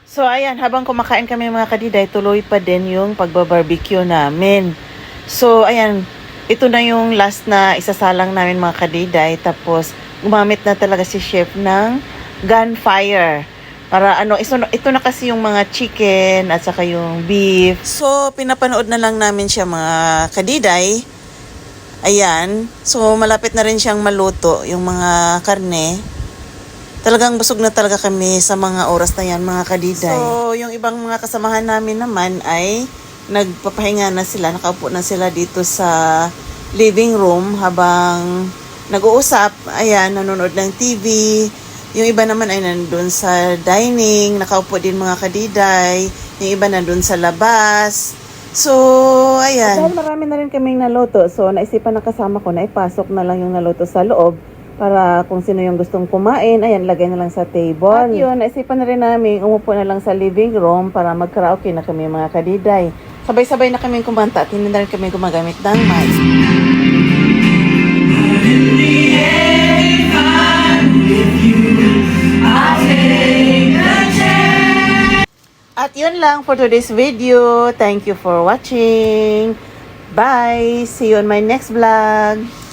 So ayan, habang kumakain kami mga kadiday, tuloy pa din yung pagbabarbecue namin. So ayan, ito na yung last na isasalang namin mga kadiday. Tapos gumamit na talaga si chef ng gunfire. Para ito na kasi yung mga chicken at saka yung beef. So pinapanood na lang namin siya mga kadiday. Ayan, so malapit na rin siyang maluto yung mga karne. Talagang busog na talaga kami sa mga oras na yan, mga kadiday. So, yung ibang mga kasamahan namin naman ay nagpapahinga na sila. Nakaupo na sila dito sa living room habang nag-uusap. Ayan, nanonood ng TV. Yung iba naman ay nandun sa dining. Nakaupo din mga kadiday. Yung iba nandun sa labas. So, ayan. At dahil marami na rin kaming naluto. So, naisipan ng kasama ko na ipasok na lang yung naluto sa loob. Para kung sino yung gustong kumain, ayan, lagay na lang sa table. At yun, naisipan na rin namin, umupo na lang sa living room para mag-karaoke na kami mga kadiday. Sabay-sabay na kami kumanta at hindi na rin kami gumagamit ng mic. At yun lang for today's video. Thank you for watching. Bye! See you on my next vlog.